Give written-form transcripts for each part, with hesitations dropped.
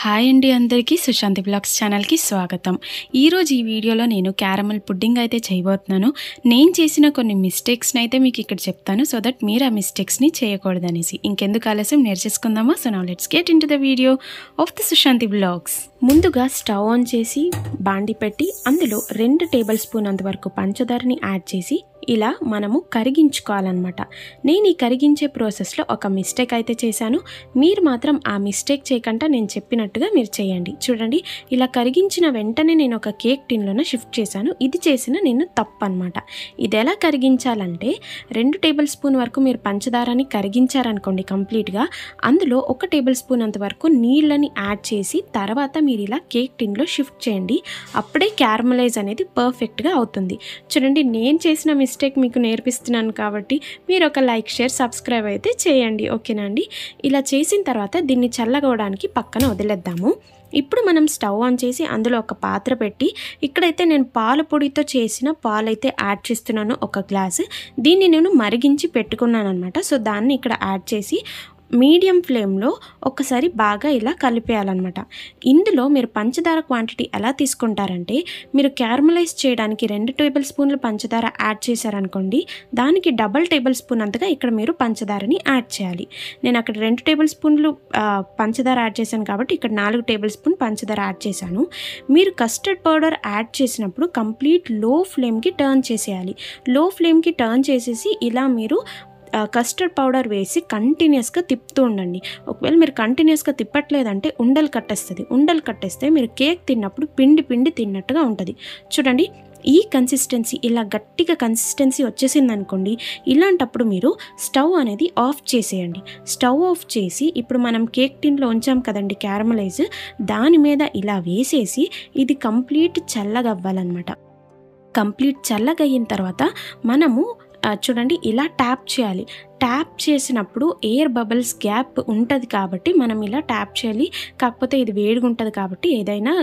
Hi అండి అందరికీ Sushanti blogs ఛానల్కి స్వాగతం. ఈరోజు ఈ వీడియోలో నేను క్యారమల్ పుడ్డింగ్ అయితే చేయబోతున్నాను. నేను చేసిన కొన్ని మిస్టేక్స్ని అయితే మీకు ఇక్కడ చెప్తాను, సో దట్ మీరు ఆ మిస్టేక్స్ని చేయకూడదనేసి. ఇంకెందుకు ఆలస్యం, నేర్చేసుకుందామా? So now let's get into the video of the Sushanti blogs. ముందుగా స్టవ్ ఆన్ చేసి బాండి పెట్టి అందులో 2 టేబుల్ స్పూన్ అంతవరకు పంచదారని యాడ్ చేసి ఇలా మనము కరిగించుకోవాలన్నమాట. నేను ఈ కరిగించే ప్రాసెస్లో ఒక మిస్టేక్ అయితే చేశాను. మీరు మాత్రం ఆ మిస్టేక్ చేయకుండా నేను చెప్పినట్టుగా మీరు చేయండి. చూడండి, ఇలా కరిగించిన వెంటనే నేను ఒక కేక్ టిన్లోనే షిఫ్ట్ చేశాను. ఇది చేసిన నేను తప్పు అనమాట. ఇది ఎలా కరిగించాలంటే 2 టేబుల్ స్పూన్ వరకు మీరు పంచదారని కరిగించారనుకోండి కంప్లీట్గా, అందులో 1 టేబుల్ స్పూన్ అంతవరకు నీళ్ళని యాడ్ చేసి తర్వాత మీరు ఇలా కేక్ టిన్లో షిఫ్ట్ చేయండి. అప్పుడే క్యారమలైజ్ అనేది పర్ఫెక్ట్గా అవుతుంది. చూడండి, నేను చేసిన మిస్టేక్ మీకు నేర్పిస్తున్నాను కాబట్టి మీరు ఒక లైక్, షేర్, సబ్స్క్రైబ్ అయితే చేయండి. ఓకేనా అండి? ఇలా చేసిన తర్వాత దీన్ని చల్లగవడానికి పక్కన వదిలేద్దాము. ఇప్పుడు మనం స్టవ్ ఆన్ చేసి అందులో ఒక పాత్ర పెట్టి, ఇక్కడైతే నేను పాల పొడితో చేసిన పాలైతే యాడ్ చేస్తున్నాను, 1 గ్లాసు. దీన్ని నేను మరిగించి పెట్టుకున్నాను అనమాట. సో దాన్ని ఇక్కడ యాడ్ చేసి మీడియం ఫ్లేమ్లో ఒకసారి బాగా ఇలా కలిపేయాలన్నమాట. ఇందులో మీరు పంచదార క్వాంటిటీ ఎలా తీసుకుంటారంటే, మీరు క్యారమలైజ్ చేయడానికి 2 టేబుల్ స్పూన్లు పంచదార యాడ్ చేశారనుకోండి, దానికి డబల్ టేబుల్ స్పూన్ అంతగా ఇక్కడ మీరు పంచదారని యాడ్ చేయాలి. నేను అక్కడ 2 టేబుల్ స్పూన్లు పంచదార యాడ్ చేశాను కాబట్టి ఇక్కడ 4 టేబుల్ స్పూన్ పంచదార యాడ్ చేశాను. మీరు కస్టర్డ్ పౌడర్ యాడ్ చేసినప్పుడు కంప్లీట్ లో ఫ్లేమ్కి టర్న్ చేసేయాలి. లో ఫ్లేమ్కి టర్న్ చేసేసి ఇలా మీరు కస్టర్డ్ పౌడర్ వేసి కంటిన్యూస్గా తిప్పుతూ ఉండండి. ఒకవేళ మీరు కంటిన్యూస్గా తిప్పట్లేదంటే ఉండలు కట్టేస్తుంది. ఉండలు కట్టేస్తే మీరు కేక్ తిన్నప్పుడు పిండి పిండి తిన్నట్టుగా ఉంటుంది. చూడండి, ఈ కన్సిస్టెన్సీ, ఇలా గట్టిగా కన్సిస్టెన్సీ వచ్చేసింది అనుకోండి, ఇలాంటప్పుడు మీరు స్టవ్ అనేది ఆఫ్ చేసేయండి. స్టవ్ ఆఫ్ చేసి ఇప్పుడు మనం కేక్ టిన్లో ఉంచాం కదండి క్యారమలైజ్, దాని మీద ఇలా వేసేసి ఇది కంప్లీట్ చల్లగా అవ్వాలన్నమాట. కంప్లీట్ చల్లగా అయిన తర్వాత మనము చూడండి ఇలా ట్యాప్ చేయాలి. ట్యాప్ చేసినప్పుడు ఎయిర్ బబుల్స్ గ్యాప్ ఉంటుంది కాబట్టి మనం ఇలా ట్యాప్ చేయాలి. కాకపోతే ఇది వేడిగా ఉంటుంది కాబట్టి ఏదైనా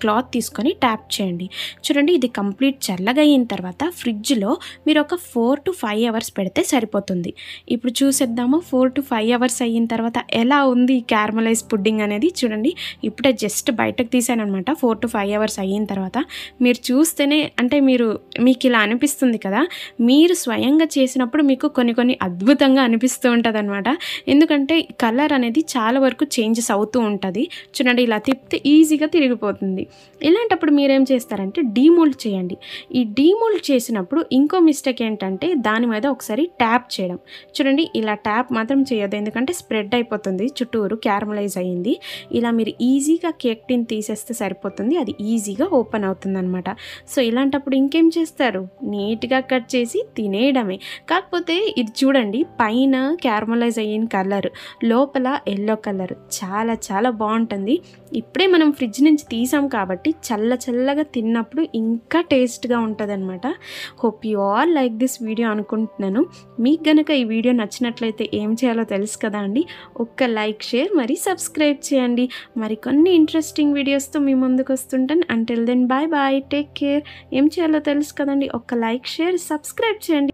క్లాత్ తీసుకొని ట్యాప్ చేయండి. చూడండి, ఇది కంప్లీట్ చల్లగా అయిన తర్వాత ఫ్రిడ్జ్లో మీరు ఒక 4 to 5 అవర్స్ పెడితే సరిపోతుంది. ఇప్పుడు చూసేద్దాము 4 to 5 అవర్స్ అయిన తర్వాత ఎలా ఉంది ఈ క్యారమలైజ్ పుడ్డింగ్ అనేది. చూడండి, ఇప్పుడే జస్ట్ బయటకు తీసాను అనమాట. 4 to 5 అవర్స్ అయిన తర్వాత మీరు చూస్తేనే అంటే మీకు ఇలా అనిపిస్తుంది కదా, మీరు స్వయంగా చేసినప్పుడు మీకు కొన్ని అద్భుతంగా అనిపిస్తూ ఉంటుంది అనమాట. ఎందుకంటే కలర్ అనేది చాలా వరకు చేంజెస్ అవుతూ ఉంటుంది. చూడండి, ఇలా తిప్పితే ఈజీగా తిరిగిపోతుంది. ఇలాంటప్పుడు మీరేం చేస్తారంటే డీమోల్డ్ చేయండి. ఈ డీమోల్డ్ చేసినప్పుడు ఇంకో మిస్టేక్ ఏంటంటే దాని మీద ఒకసారి ట్యాప్ చేయడం. చూడండి, ఇలా ట్యాప్ మాత్రం చేయొద్దు, ఎందుకంటే స్ప్రెడ్ అయిపోతుంది చుట్టూరు, క్యారమలైజ్ అయ్యింది. ఇలా మీరు ఈజీగా కేక్ టిన్ తీసేస్తే సరిపోతుంది, అది ఈజీగా ఓపెన్ అవుతుంది అనమాట. సో ఇలాంటప్పుడు ఇంకేం చేస్తారు, నీట్గా కట్ చేసి తినేయడమే. కాకపోతే ఇది చూడండి, పైన క్యారమలైజ్ అయిన కలర్, లోపల ఎల్లో కలర్, చాలా చాలా బాగుంటుంది. ఇప్పుడే మనం ఫ్రిడ్జ్ నుంచి తీసాం కాబట్టి చల్లగా తిన్నప్పుడు ఇంకా టేస్ట్గా ఉంటుంది అనమాట. Hope you all like this video అనుకుంటున్నాను. మీకు గనక ఈ వీడియో నచ్చినట్లయితే ఏం చేయాలో తెలుసు కదా అండి, ఒక్క లైక్, షేర్, మరి సబ్స్క్రైబ్ చేయండి. మరి కొన్ని ఇంట్రెస్టింగ్ వీడియోస్తో మీ ముందుకు వస్తుంటాను. Until then bye bye, take care. ఏం చేయాలో తెలుసు కదండి, ఒక్క లైక్, షేర్, సబ్స్క్రైబ్ చేయండి.